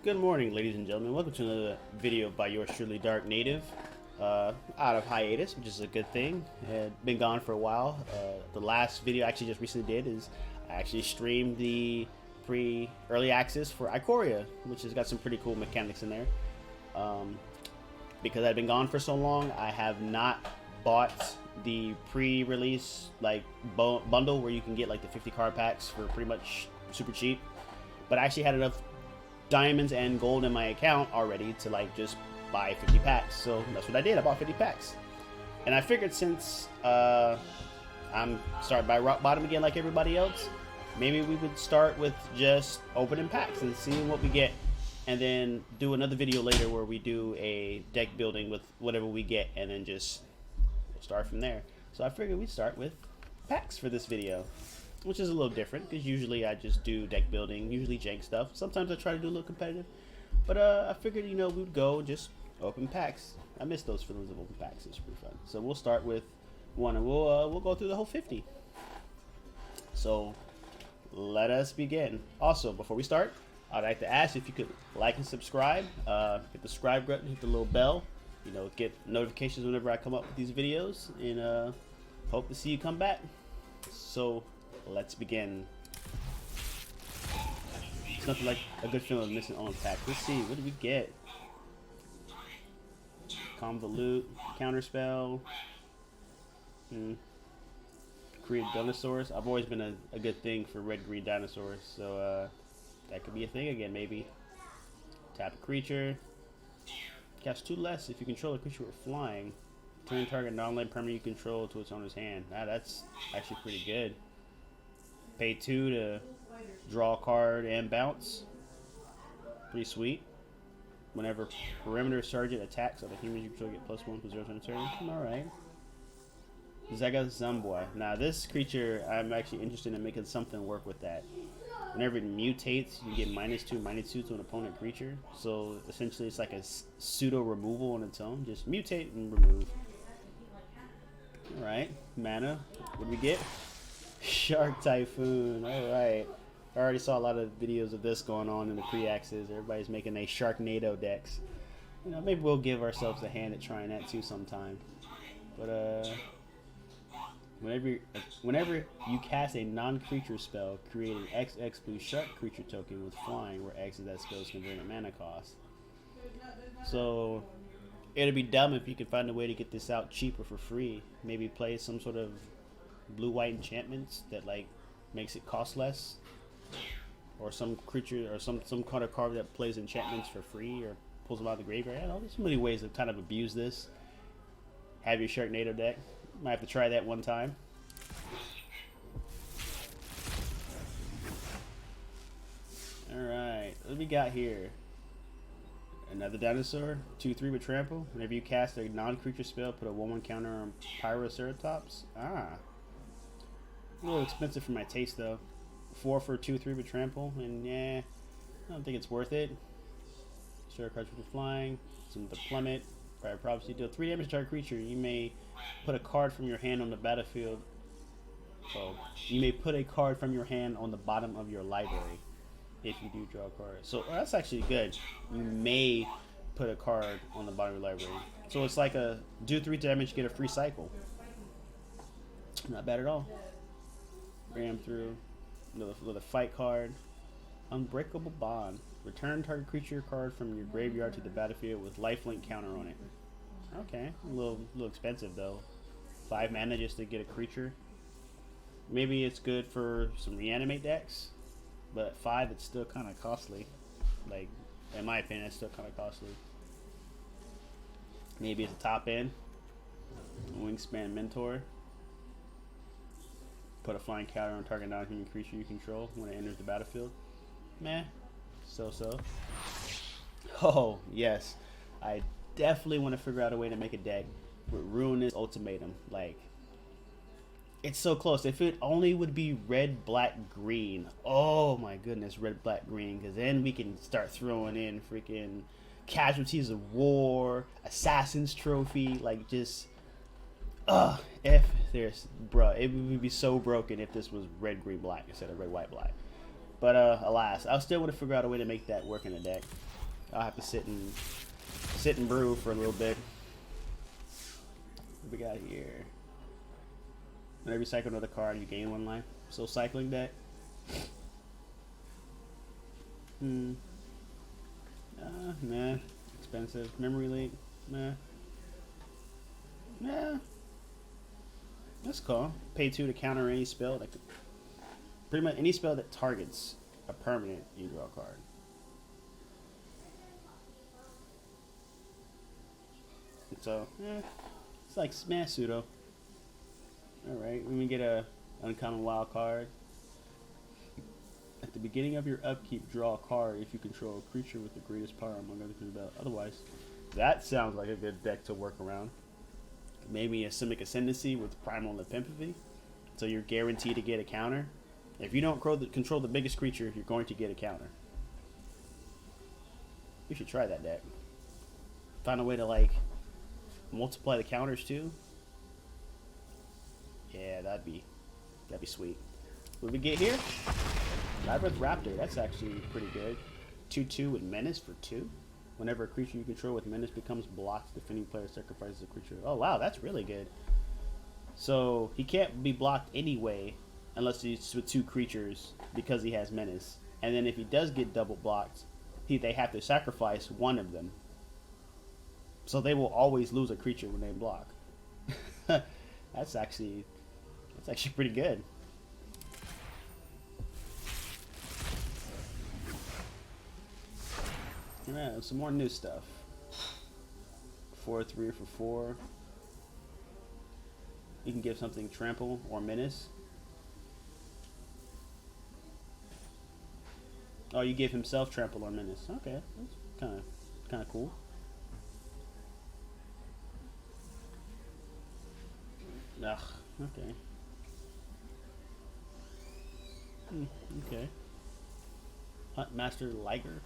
Good morning, ladies and gentlemen. Welcome to another video by yours truly, Drknative. Out of hiatus, which is a good thing. Had been gone for a while. The last video I actually just recently did is I actually streamed the early access for Ikoria, which has got some pretty cool mechanics in there. Because I've been gone for so long, I have not bought the pre-release bundle where you can get like the 50 card packs for pretty much super cheap. But I actually had enough diamonds and gold in my account already to just buy 50 packs, so that's what I did. I bought 50 packs, and I figured since I'm starting by rock bottom again like everybody else, maybe we would start with just opening packs and seeing what we get, and then do another video later where we do a deck building with whatever we get, and then just we'll start from there. So I figured we'd start with packs for this video, which is a little different because usually I just do deck building, usually jank stuff. Sometimes I try to do a little competitive, but I figured, we would go just open packs. I miss those feelings of open packs. It's pretty fun. So we'll start with one, and we'll go through the whole 50. So let us begin. Also, before we start, I'd like to ask if you could like and subscribe. Hit the subscribe button, hit the little bell. Get notifications whenever I come up with these videos, and hope to see you come back. So let's begin. It's nothing like a good feeling of missing on pack. Let's see, what did we get? Convolute, counterspell, create dinosaurs. I've always been a good thing for red-green dinosaurs, so that could be a thing again, maybe. Tap a creature. Cast 2 less if you control a creature with flying. Turn target non-land permanent you control to its owner's hand. That's actually pretty good. Pay 2 to draw a card and bounce. Pretty sweet. Whenever perimeter sergeant attacks other humans you control, get +1 for 0 on turn. Alright. Zaga Zomboy. Now this creature, I'm actually interested in making something work with that. Whenever it mutates, you get -2/-2 to an opponent creature. So essentially it's like a pseudo removal on its own. Just mutate and remove. Alright. Mana. What do we get? Shark Typhoon. Alright. I already saw a lot of videos of this going on in the pre-access. Everybody's making a Sharknado decks. Maybe we'll give ourselves a hand at trying that too sometime. But whenever you cast a non-creature spell, create an XX blue shark creature token with flying, where X is that spell's converted mana cost. So it'd be dumb if you could find a way to get this out cheaper for free. Maybe play some sort of blue-white enchantments that makes it cost less, or some creature or some kind of card that plays enchantments for free or pulls them out of the graveyard. I don't know, there's so many ways to kind of abuse this. Have your Sharknado deck. Might have to try that one time. Alright, what do we got here? Another dinosaur, 2/3 with trample. Whenever you cast a non-creature spell, put a 1/1 counter on Pyroceratops. A little expensive for my taste though. 4 for 2/3 with trample, and yeah, I don't think it's worth it. Sure, cards with flying, some with the plummet. Fire prophecy, deal 3 damage to target creature. You may put a card from your hand on the battlefield. So you may put a card from your hand on the bottom of your library if you do draw a card. So that's actually good. You may put a card on the bottom of your library. So it's like a do 3 damage, get a free cycle. Not bad at all. Ram through with a fight card. Unbreakable Bond. Return target creature card from your graveyard to the battlefield with lifelink counter on it. Okay, a little expensive though. 5 mana just to get a creature. Maybe it's good for some reanimate decks, but at 5 it's still kind of costly. In my opinion, it's still kind of costly. Maybe it's a top end. Wingspan Mentor. Put a flying counter on target non-human creature you control when it enters the battlefield. Meh. So. Oh, yes. I definitely want to figure out a way to make a deck with Ruinous Ultimatum. It's so close. If it only would be red, black, green. Oh my goodness, red, black, green. Because then we can start throwing in freaking Casualties of War, Assassin's Trophy. If there's, bruh, it would be so broken if this was red, green, black instead of red, white, black. But alas, I still want to figure out a way to make that work in the deck. I'll have to sit and brew for a little bit. What we got here? Whenever you cycle another card, you gain 1 life. So cycling deck. Nah. Expensive. Memory leak. Nah. That's cool. Pay 2 to counter any spell that could, pretty much any spell that targets a permanent, you draw a card. So, it's like Smash Pseudo. Alright, when we get a uncommon wild card. At the beginning of your upkeep, draw a card if you control a creature with the greatest power among other creatures. Otherwise, that sounds like a good deck to work around. Maybe a Simic Ascendancy with Primal Nepenthe. So you're guaranteed to get a counter. If you don't control the biggest creature, you're going to get a counter. You should try that deck. Find a way to like multiply the counters too. Yeah, that'd be sweet. What did we get here? Labyrinth Raptor. That's actually pretty good. 2/2 with Menace for 2. Whenever a creature you control with Menace becomes blocked, the defending player sacrifices a creature. Oh wow, that's really good. So he can't be blocked anyway unless he's with 2 creatures because he has Menace. And then if he does get double blocked, they have to sacrifice one of them. So they will always lose a creature when they block. That's actually pretty good. Alright, some more new stuff. 4/3 for 4. You can give something trample or menace. Oh, you give himself trample or menace. Okay, that's kind of cool. Ugh, okay. Okay. Huntmaster Liger.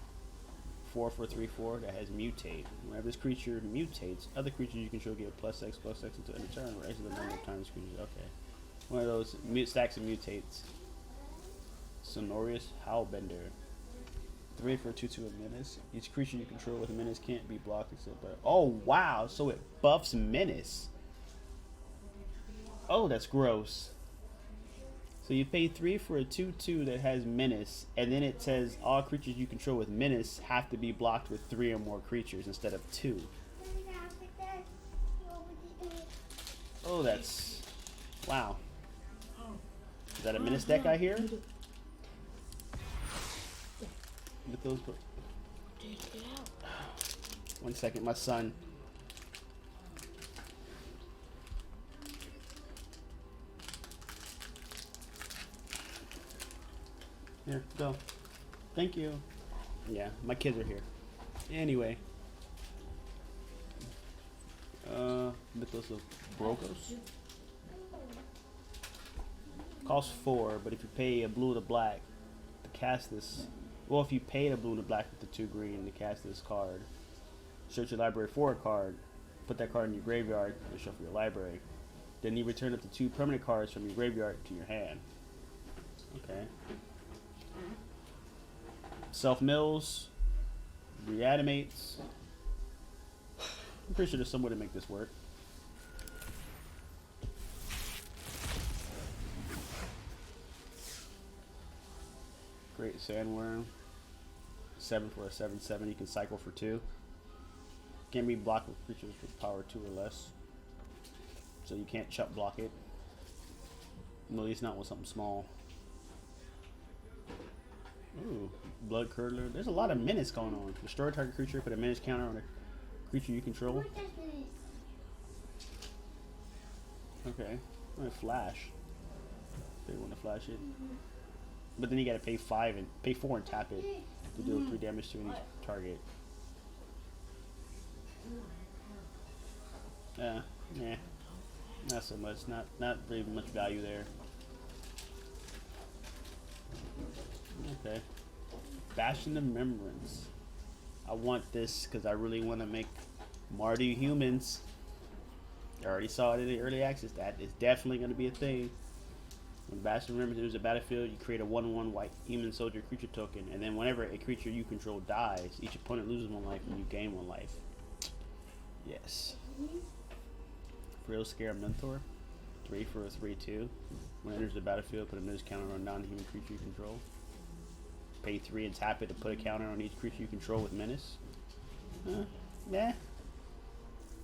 4 for 3/4 that has mutate. Whenever this creature mutates, other creatures you control get +X until end of turn, or exit the number of times creatures. Okay. One of those stacks of mutates. Sonorous Howlbender. 3 for 2/2 of menace. Each creature you control with a menace can't be blocked except by. Oh wow! So it buffs menace. Oh, that's gross. So you pay 3 for a 2/2 that has menace, and then it says all creatures you control with menace have to be blocked with 3 or more creatures instead of 2. Oh, that's wow. Is that a menace deck I hear? With those. 1 second, my son. Here, go. Thank you. Yeah, my kids are here. Anyway. Mythos of Brokos. Costs 4, but if you pay a blue to black to cast this, well, if you paid a blue to black with the 2 green to cast this card, search your library for a card, put that card in your graveyard, and shuffle your library. Then you return up to 2 permanent cards from your graveyard to your hand. Okay. Self-mills, reanimates. I'm pretty sure there's some way to make this work. Great Sandworm. 7 for a 7/7. You can cycle for 2. Can't be blocked with creatures with power 2 or less. So you can't chump block it. At least not with something small. Ooh, Blood Curdler. There's a lot of menace going on. Destroy target creature, put a menace counter on a creature you control. Okay. I'm gonna flash. They want to flash it. But then you gotta pay 4 and tap it to deal 3 damage to any target. Nah. Not so much. Not very much value there. Okay. Bastion of Remembrance. I want this because I really want to make Mardu humans. I already saw it in the early access. That is definitely going to be a thing. When Bastard enters the battlefield, you create a 1/1 white human soldier creature token, and then whenever a creature you control dies, each opponent loses 1 life and you gain 1 life. Yes. Real Scare Mentor. 3 for a 3/2. When it enters the battlefield, put a menace counter on a non-human creature you control. Pay 3 and tap it to put a counter on each creature you control with menace. Yeah.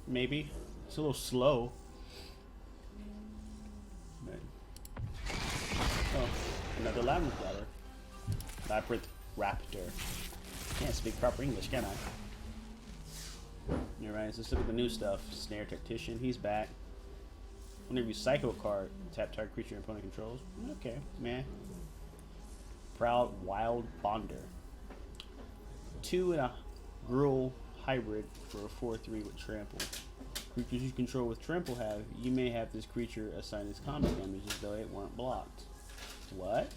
Maybe. It's a little slow. But. Oh, another Labyrinth Ladder. Labyrinth Raptor. Can't speak proper English, can I? Alright, so let's look at the new stuff. Snare Tactician, he's back. Whenever you cycle a card, tap target creature your opponent controls. Okay, man. Proud Wild Bonder. 2 and a Gruul hybrid for a 4/3 with trample. Creatures you control with trample you may have this creature assign its combat damage as though it weren't blocked. What?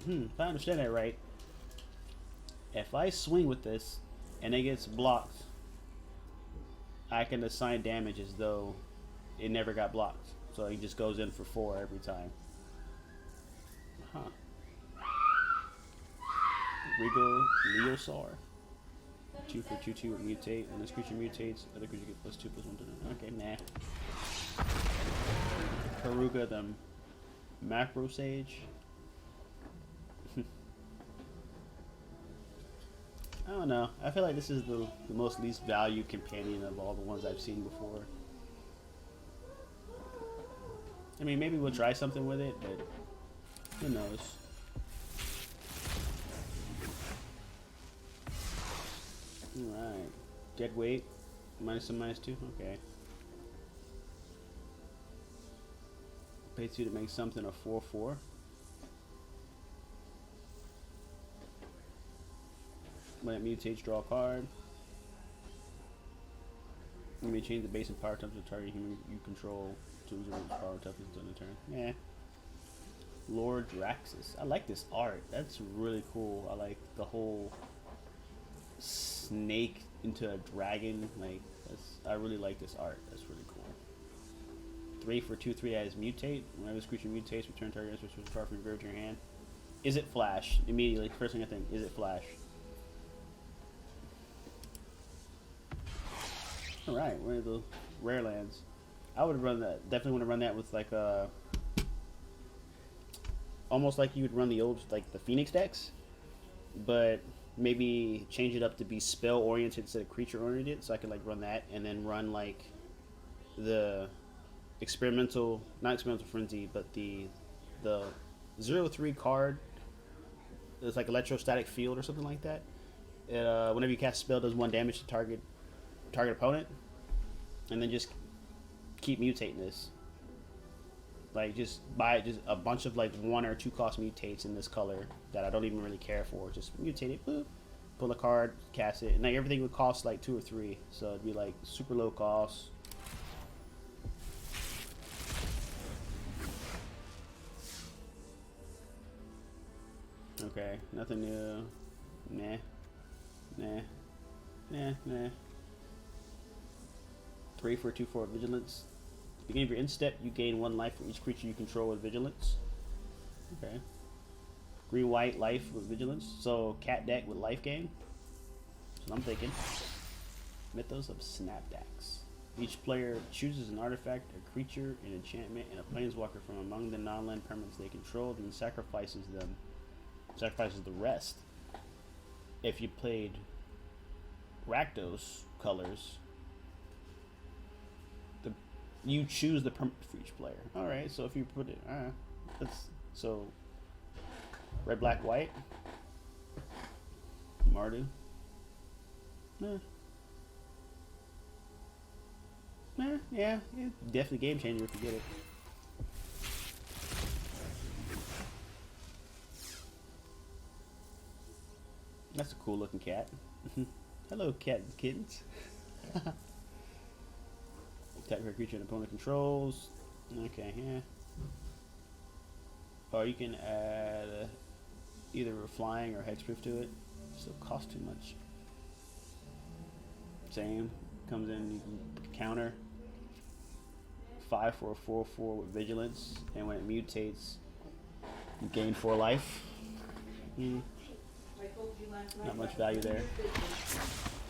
If I understand that right, if I swing with this and it gets blocked, I can assign damage as though it never got blocked. So it just goes in for 4 every time. Huh. Regal Leosaur. 2 for 2/2 with mutate. When this creature mutates, other creature get +2/+1 to them. Okay, nah. Karuga the Macro Sage. I don't know. I feel like this is the most least valued companion of all the ones I've seen before. I mean, maybe we'll try something with it, but who knows? Alright. Dead weight. -1, -2. Okay. Pay 2 to make something a 4/4. When it mutates, draw a card. You may change the base and power toughness of the target human you control to its power toughness on the turn. Yeah. Lord Draxus. I like this art. That's really cool. I like the whole snake into a dragon. Like, I really like this art. That's really cool. 3 for 2/3 as mutate. Whenever this creature mutates, return target answer switch card from your grave to your hand. Is it flash? Immediately, first thing I think, is it flash? Alright, one of the rare lands. I would run that. Definitely want to run that with like almost like you would run the old like the Phoenix decks, but maybe change it up to be spell oriented instead of creature oriented, so I could like run that and then run like the not experimental frenzy, but the 0/3 card. It's like electrostatic field or something like that. Whenever you cast a spell, does 1 damage to target opponent, and then just keep mutating this. Like just buy just a bunch of like 1 or 2 cost mutates in this color that I don't even really care for. Just mutate it, boop, pull a card, cast it, and like everything would cost like 2 or 3, so it'd be like super low cost. Okay, nothing new. Nah. 3 for 2/4 vigilance. Beginning of your end step, you gain 1 life for each creature you control with vigilance. Okay. Green white life with vigilance. So cat deck with life gain. That's what I'm thinking. Mythos of Snapdax. Each player chooses an artifact, a creature, an enchantment, and a planeswalker from among the non-land permanents they control, and sacrifices them. Sacrifices the rest. If you played Rakdos colors, you choose the permanent for each player. Alright, so if you put it, so red, black, white, Mardu. Yeah, definitely game changer if you get it. That's a cool looking cat. Hello, cat and kittens. Attack for a creature an opponent controls. Okay, yeah. Or you can add either flying or hexproof to it. Still costs too much. Same. Comes in, you can counter 5 for a 4/4 with vigilance, and when it mutates, you gain 4 life. Not much value there.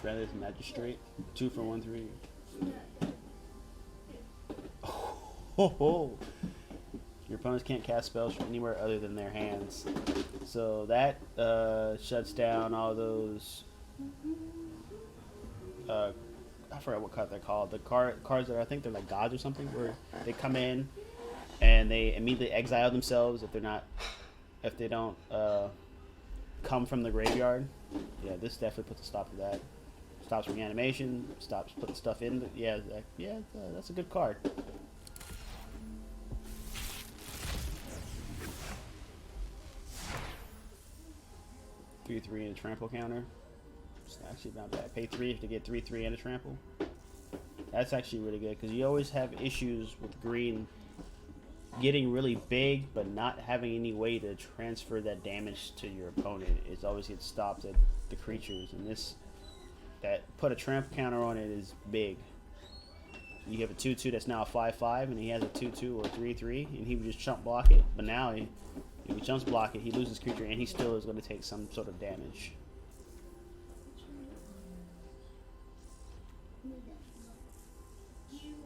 Rather than magistrate. 2 for 1/3. Oh. Your opponents can't cast spells from anywhere other than their hands. So that shuts down all those. I forgot what card they're called. The cards that I think they're like gods or something, where they come in and they immediately exile themselves if they don't come from the graveyard. Yeah, this definitely puts a stop to that. Stops reanimation. Stops putting stuff in. That's a good card. Three and a trample counter. It's actually not bad. Pay 3 to get 3/3 and a trample. That's actually really good because you always have issues with green getting really big but not having any way to transfer that damage to your opponent. It always gets stopped at the creatures, and that put a trample counter on it is big. You have a 2/2 that's now a 5/5, and he has a 2/2 or 3/3, and he would just chump block it. But now if he jumps block it, he loses creature, and he still is going to take some sort of damage.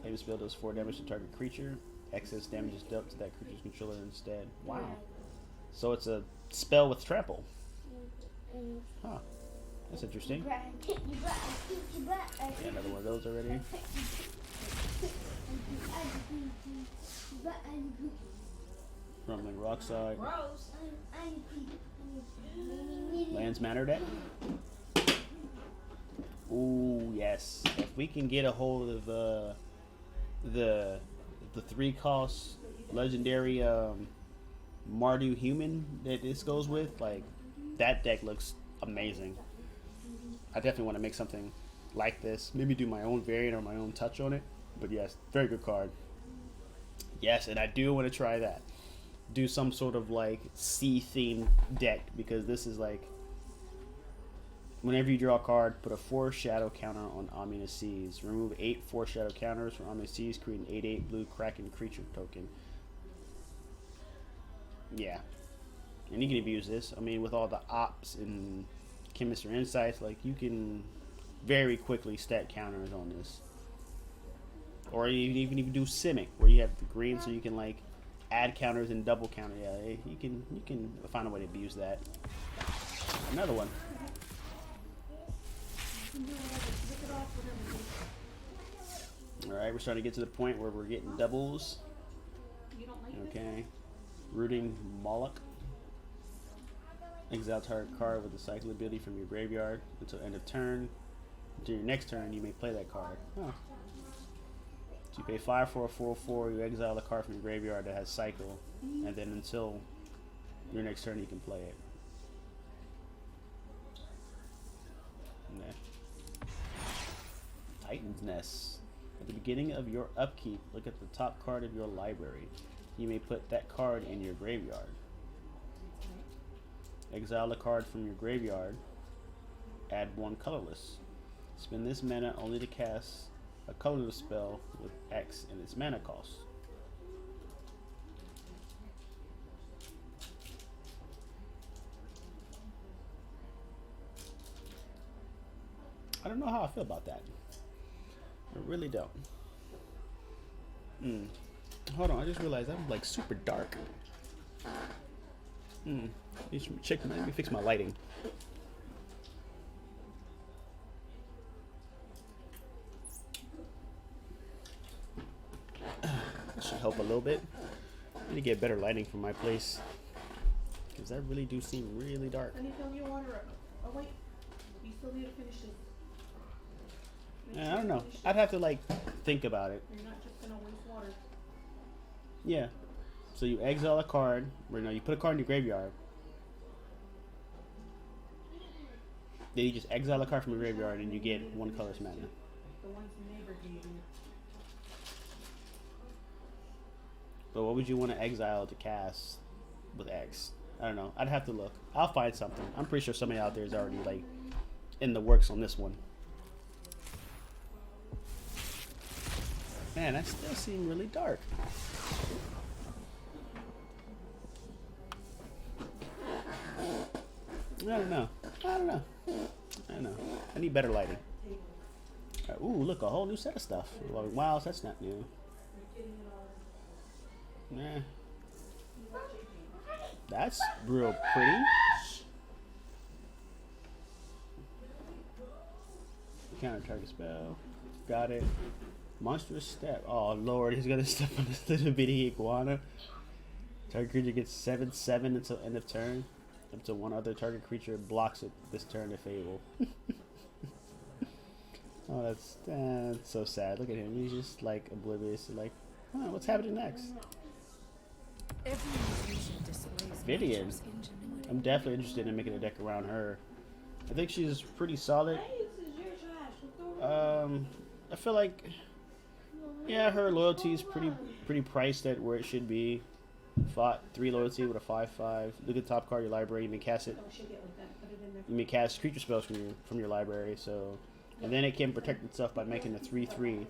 Famous spell does 4 damage to target creature. Excess damage is dealt to that creature's controller instead. Wow. So it's a spell with trample. Huh. That's interesting. Yeah, another one of those already. Rumbling Rockside. Lands Manor deck. Ooh, yes. If we can get a hold of the 3-cost legendary Mardu human that this goes with, like, that deck looks amazing. I definitely want to make something like this. Maybe do my own variant or my own touch on it. But yes, very good card. Yes, and I do want to try that. Do some sort of like sea themed deck, because this is like, whenever you draw a card, put a 4 shadow counter on Ominous Seas. Remove 8 4 shadow counters from Ominous Seas. Create an 8/8 blue Kraken creature token. Yeah, and you can abuse this. I mean, with all the ops and chemistry insights, like, you can very quickly stack counters on this. Or you even do Simic, where you have the green, so you can like add counters and double counter. Yeah, you can find a way to abuse that. Another one. All right, we're starting to get to the point where we're getting doubles. Okay, Rooting Moloch. Exile target card with the cycle ability from your graveyard until end of turn. During your next turn, you may play that card. Oh. So you pay 5 for a 4/4. You exile a card from your graveyard that has cycle, and then until your next turn, you can play it. Okay. Titan's Nest. At the beginning of your upkeep, look at the top card of your library. You may put that card in your graveyard. Exile a card from your graveyard. Add 1 colorless. Spend this mana only to cast a colorless spell with X in its mana cost. I don't know how I feel about that. I really don't. Hold on, I just realized I'm like super dark. Let me fix my lighting. That should help a little bit. I need to get better lighting from my place, because that really do seem really dark. Anything you want, or oh wait, you still need to finish this. Yeah, I don't know. I'd have to like think about it. You're not just gonna waste water. Yeah. So you exile a card, or no, you put a card in your graveyard. Then you just exile a card from your graveyard and you get 1 colorless mana. The ones the neighbor gave you. But what would you want to exile to cast with X? I don't know. I'd have to look. I'll find something. I'm pretty sure somebody out there is already like in the works on this one. Man, that still seems really dark. I don't know. I need better lighting. Ooh, look, a whole new set of stuff. Wow, that's not new. Nah. That's real pretty. Counter target spell. Got it. Monstrous step. Oh lord, he's gonna step on this little bitty iguana. Target creature gets 7/7 until end of turn. Up to one other target creature blocks it this turn if able. Oh, that's so sad. Look at him. He's just like oblivious. Like, oh, what's happening next? Vivian. I'm definitely interested in making a deck around her. I think she's pretty solid. I feel like, yeah, her loyalty is pretty priced at where it should be. Fought 3 loyalty with a 5/5. Look at the top card of your library. You may cast it. You may cast creature spells from your library. So, and then it can protect itself by making a 3/3.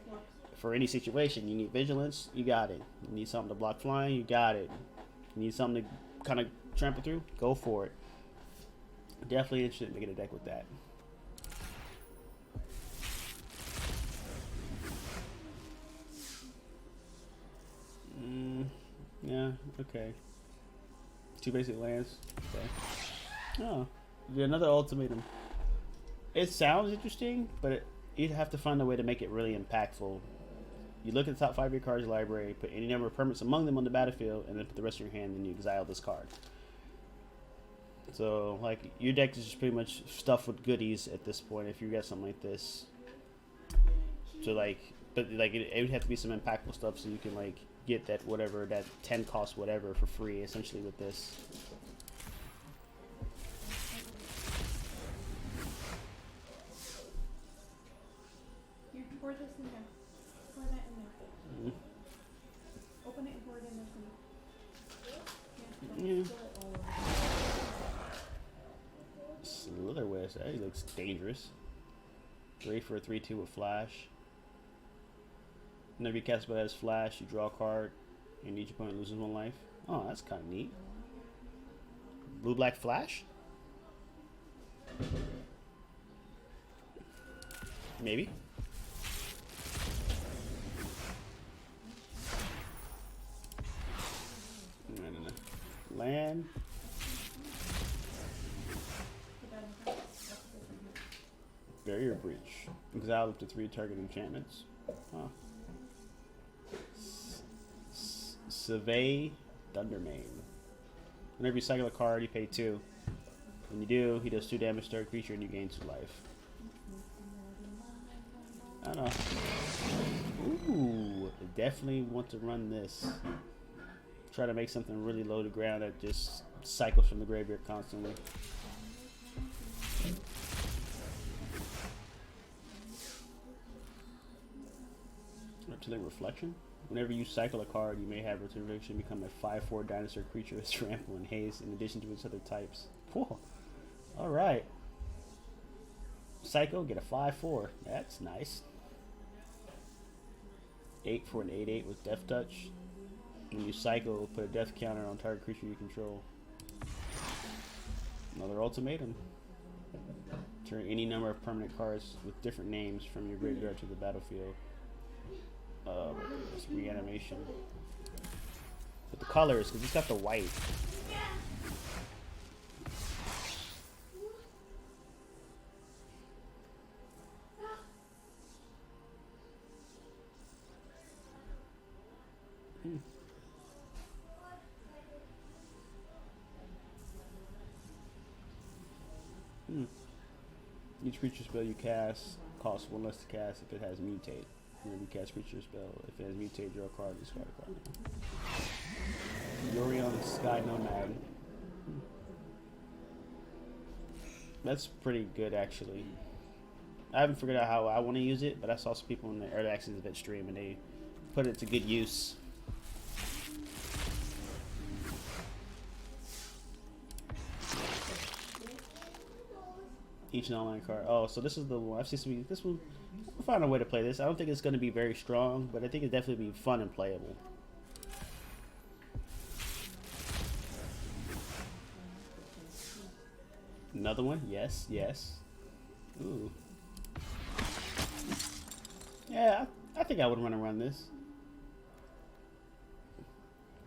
For any situation, you need vigilance. You got it. You need something to block flying. You got it. You need something to kind of trample through. Go for it. Definitely interested in making a deck with that. Yeah, okay. 2 basic lands. Okay. Oh, another ultimatum. It sounds interesting, but you'd have to find a way to make it really impactful. You look at the top 5 of your cards library, put any number of permanents among them on the battlefield, and then put the rest of your hand, and you exile this card. So, like, your deck is just pretty much stuffed with goodies at this point if you got something like this. So, like, but, like, it would have to be some impactful stuff so you can, like, get that whatever, that 10 cost whatever for free, essentially, with this. You pour this in there. Pour that in there. Open it and pour it in there. Yeah. Slitherwest, that looks dangerous. Great for a 3/2 with flash. Whenever you cast spell that has flash, you draw a card, and each opponent loses 1 life. Oh, that's kind of neat. Blue-black flash? Maybe. I don't know. Land. Barrier Breach. Exile up to 3 target enchantments. Huh. Survey Thundermane. Whenever you cycle a card, you pay 2. When you do, he does 2 damage to a creature and you gain 2 life. I don't know. Ooh, I definitely want to run this. Try to make something really low to ground that just cycles from the graveyard constantly. Reptilian Reflection. Whenever you cycle a card, you may have Reptilian Reflection become a 5/4 dinosaur creature with trample and haste in addition to its other types. Whoa. Alright. Psycho, get a 5/4. That's nice. 8 for an 8/8 with Death Touch. When you cycle, put a death counter on target creature you control. Another ultimatum. Turn any number of permanent cards with different names from your graveyard to the battlefield. It's reanimation. But the colors, because it's got the white. Each creature spell you cast costs 1 less to cast if it has mutate. Whenever you cast creature spell, if it has mutate, draw a card, discard a card. Yorion Sky Nomad. That's pretty good, actually. I haven't figured out how I want to use it, but I saw some people in the early access event stream and they put it to good use. Each online card. Oh, so this is the one. I've seen some. This one. find a way to play this. I don't think it's going to be very strong, but I think it's definitely be fun and playable. Another one? Yes, yes. Ooh. Yeah, I think I would run around this.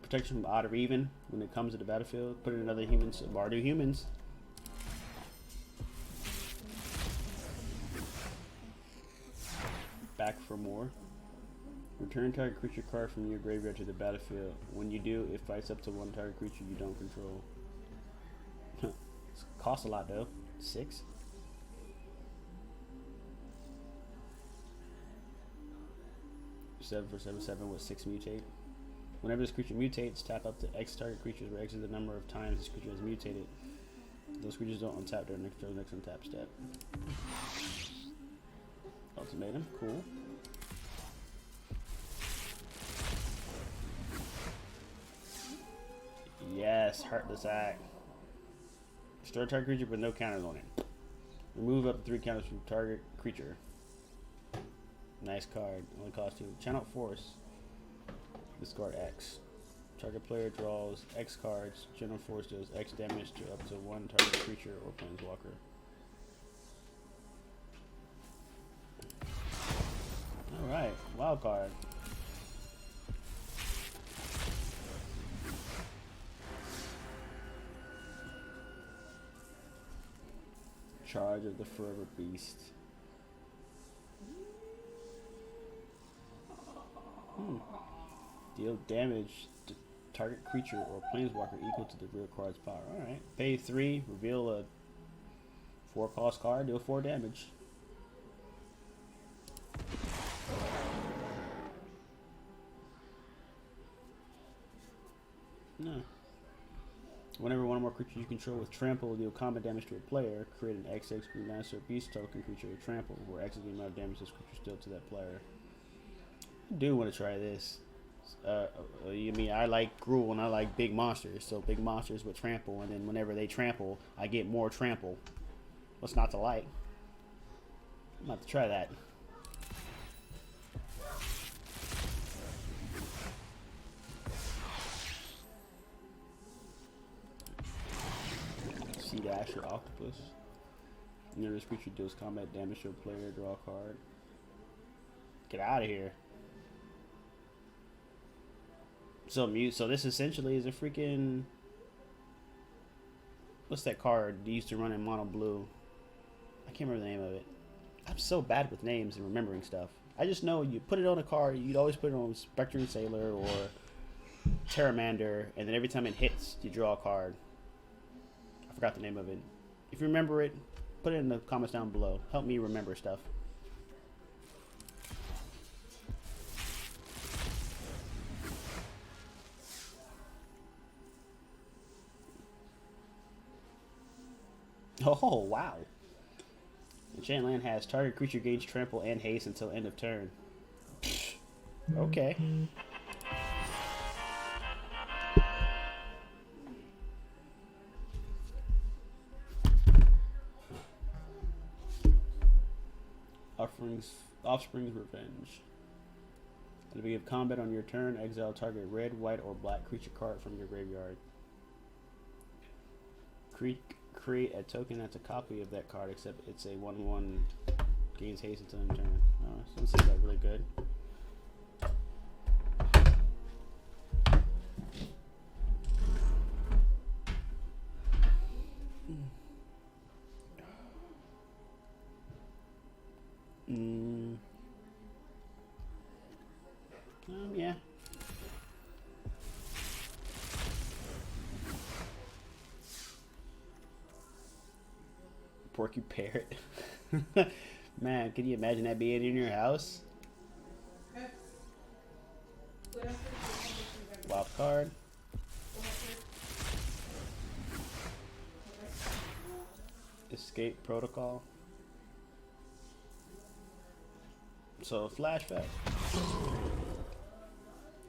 Protection from odd or even when it comes to the battlefield. Put in another humans, bar to humans. Back for more. Return target creature card from your graveyard to the battlefield. When you do, it fights up to one target creature you don't control. Costs a lot though. 6. Seven for 7/7 with 6 mutate. Whenever this creature mutates, tap up to X target creatures where X is the number of times this creature has mutated. Those creatures don't untap their next untap step. Ultimatum, cool. Yes, Heartless Act. Restore target creature with no counters on it. Remove up to 3 counters from target creature. Nice card. Only costs 2. Channel Force. Discard X. Target player draws X cards. General Force does X damage to up to 1 target creature or planeswalker. Alright, wild card. Charge of the Forever Beast. Deal damage to target creature or planeswalker equal to the real card's power. Alright. Pay 3, reveal a 4-cost card, deal 4 damage. No. Whenever one or more creatures you control with trample deal combat damage to a player, create an XX Green Lancer Beast token creature with trample, where X is the amount of damage this creature deals to that player. I do want to try this. You mean I like Gruul and I like big monsters, so big monsters with trample, and then whenever they trample, I get more trample. What's not to like? I'm about to try that. Sea Dash or Octopus. Whenever this creature deals combat damage to a player, draw a card. Get out of here. So this essentially is a freaking, what's that card you used to run in mono blue? I can't remember the name of it. I'm so bad with names and remembering stuff. I just know you put it on a card, you'd always put it on Spectrum Sailor or Terramander, and then every time it hits, you draw a card. I forgot the name of it. If you remember it, put it in the comments down below. Help me remember stuff. Oh, wow. Enchant land has target creature gains trample and haste until end of turn. Okay. Offspring's Revenge. At the beginning of combat on your turn, exile target red, white, or black creature card from your graveyard. Create a token that's a copy of that card, except it's a 1/1 gains haste until end of turn. Oh, so this is like really good. Yeah. Porky Parrot. Man, can you imagine that being in your house? Wild card. Escape Protocol. So flashback.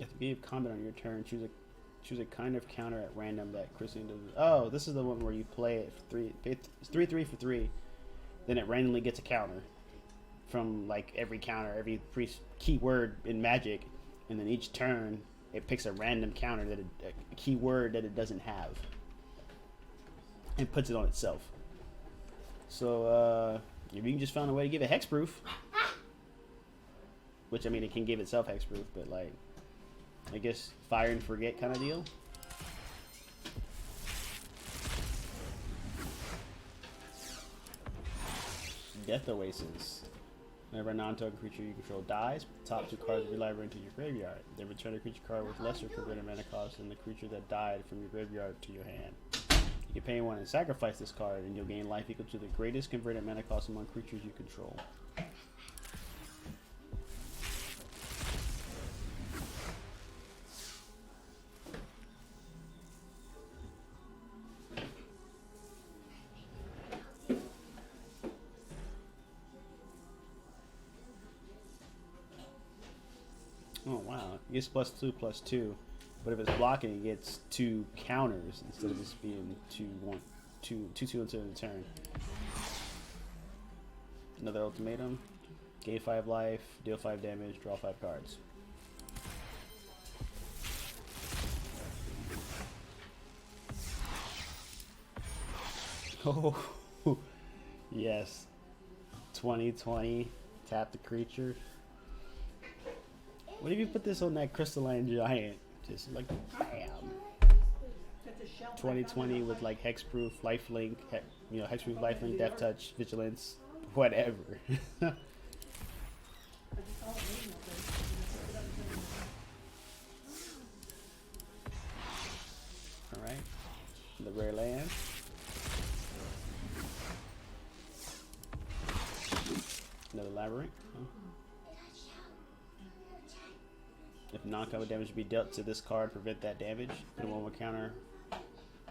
At the beginning of combat on your turn, choose a kind of counter at random that Christine does. Oh, this is the one where you play it for 3. It's 3/3 for 3. Then it randomly gets a counter. from like every counter, every keyword in Magic, and then each turn it picks a random counter that a keyword that it doesn't have, and puts it on itself. So if you can just find a way to give it hexproof, which I mean it can give itself hexproof, but like I guess fire and forget kind of deal. Death Oasis. Whenever a non-token creature you control dies, put the top 2 cards of your library into your graveyard. Then return a creature card with lesser converted mana cost than the creature that died from your graveyard to your hand. You can pay 1 and sacrifice this card, and you'll gain life equal to the greatest converted mana cost among creatures you control. Oh wow, it gets +2/+2, but if it's blocking, it gets 2 counters instead of just being 2/2 until the turn. Another ultimatum: gain 5 life, deal 5 damage, draw 5 cards. Oh, yes. 2020, tap the creature. What if you put this on that crystalline giant? Just like bam. 2020 with like hexproof, lifelink, hexproof, lifelink, death touch, vigilance, whatever. All right, the rare land. Another labyrinth. Huh? If non-combat damage be dealt to this card, prevent that damage. Put a 1/1 counter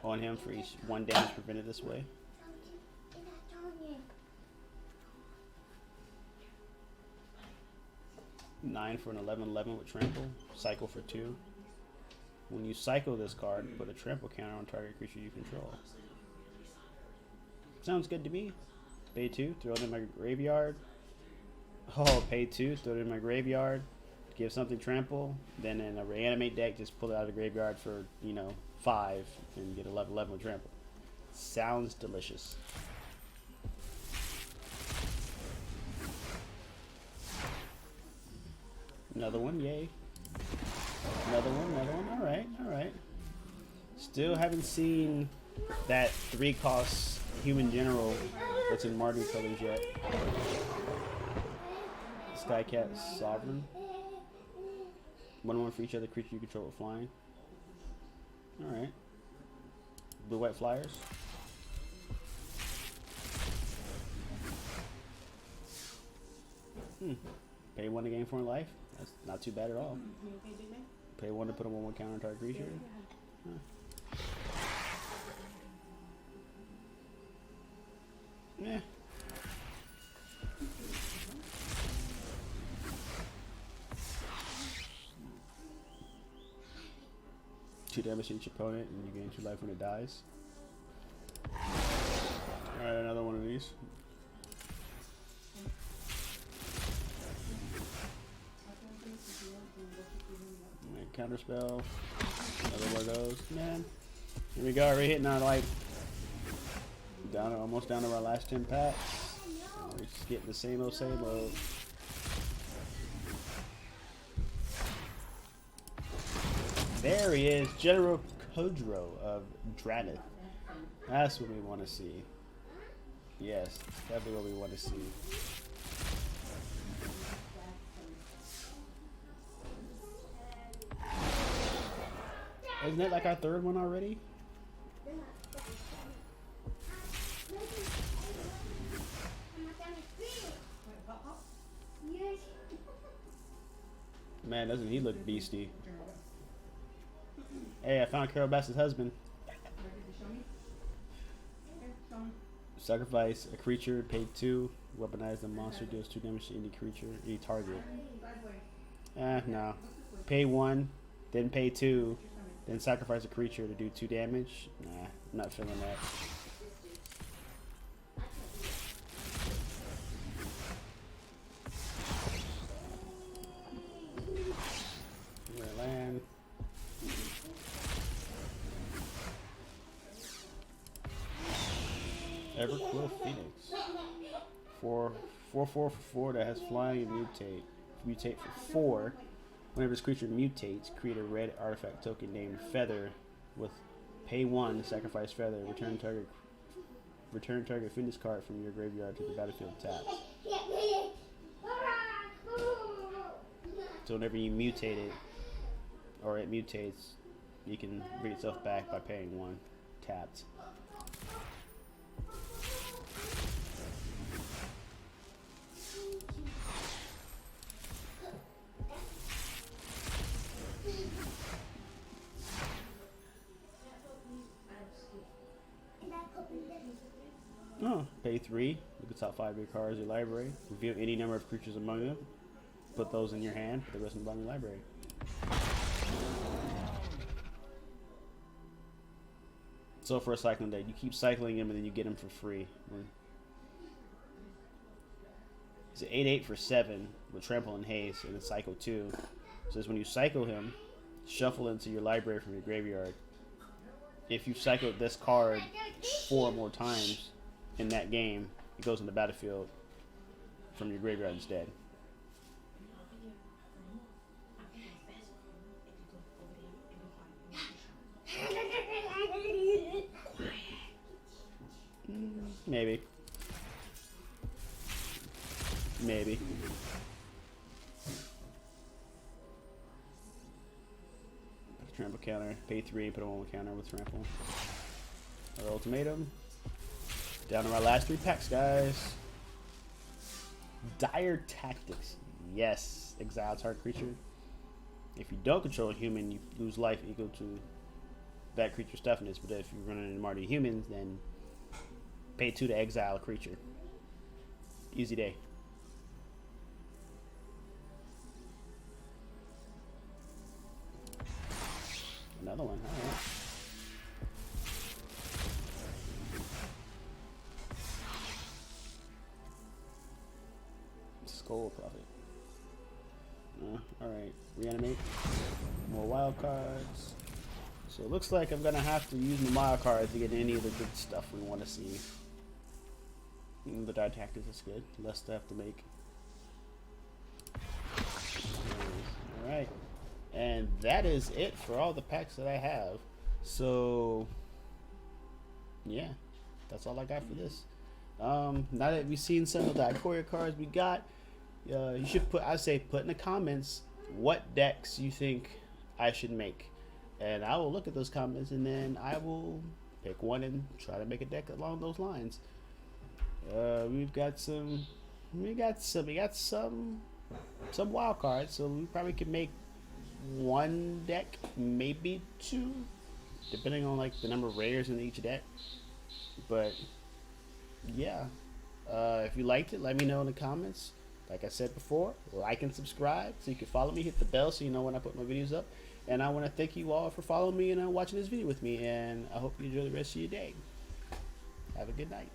on him for each 1 damage prevented this way. Nine for an 11/11 with trample. Cycle for 2. When you cycle this card, put a trample counter on target creature you control. Sounds good to me. Pay 2, throw it in my graveyard. Oh, pay 2, throw it in my graveyard. Give something trample, then in a reanimate deck, just pull it out of the graveyard for 5 and get 11/11 with trample. Sounds delicious. Another one, yay. Another one. All right. Still haven't seen that 3-cost human general that's in Mardu colors yet. Skycat Sovereign. 1/1 for each other creature you control with flying. Alright. Blue white flyers. Pay 1 to gain 4 in life. That's not too bad at all. Pay 1 to put a 1/1 counter on target creature. Yeah. 2 damage to each opponent, and you gain 2 life when it dies. Alright, another one of these. Alright, counter spell. Another one of those. Man. Here we go, we're hitting our almost down to our last 10 packs. We're just getting the same old. There he is, General Kodro of Drknative. That's what we want to see. Yes, definitely what we want to see. Isn't that like our 3rd one already? Man, doesn't he look beastie? Hey, I found Carol Bassett's husband. Sacrifice a creature, pay 2, weaponize the monster, deals 2 damage to any creature, any target. No. Pay 1, then pay 2, then sacrifice a creature to do 2 damage. Nah, I'm not feeling that. Everquill Phoenix. 4/4 that has flying and mutate. Mutate for 4. Whenever this creature mutates, create a red artifact token named Feather with pay 1, sacrifice Feather, return target Phoenix card from your graveyard to the battlefield tapped. So whenever you mutate it, or it mutates, you can bring itself back by paying 1 tapped. Oh, pay 3. Look at the top 5 of your cards in your library. Reveal any number of creatures among them. Put those in your hand. Put the rest in the bottom of your library. So for a cycling deck, you keep cycling them and then you get them for free. It's an 8/8 for 7 with trample and haste, and it's cycle 2. It says when you cycle him, shuffle into your library from your graveyard. If you've cycled this card 4 more times in that game, it goes in the battlefield from your graveyard instead. Maybe. Maybe. Trample counter. Pay 3, put a 1 counter with trample. Our ultimatum. Down to our last 3 packs, guys. Dire Tactics. Yes. Exile target creature. If you don't control a human, you lose life equal to that creature's toughness. But if you run into Marty humans, then pay 2 to exile a creature. Easy day. Another one. All right. Skull Prophet. All right. Reanimate. More wild cards. So it looks like I'm gonna have to use my wild cards to get any of the good stuff we want to see. The Dire Tactics is good. Less stuff to make. All right. And that is it for all the packs that I have. So, yeah, that's all I got for this. Now that we've seen some of the Ikoria cards we got, you should put in the comments what decks you think I should make. And I will look at those comments and then I will pick one and try to make a deck along those lines. We've got some wild cards, so we probably could make 1 deck, maybe 2, depending on like the number of rares in each deck. But yeah, if you liked it, let me know in the comments. Like I said before, like and subscribe so you can follow me. Hit the bell so you know when I put my videos up. And I want to thank you all for following me and watching this video with me. And I hope you enjoy the rest of your day. Have a good night.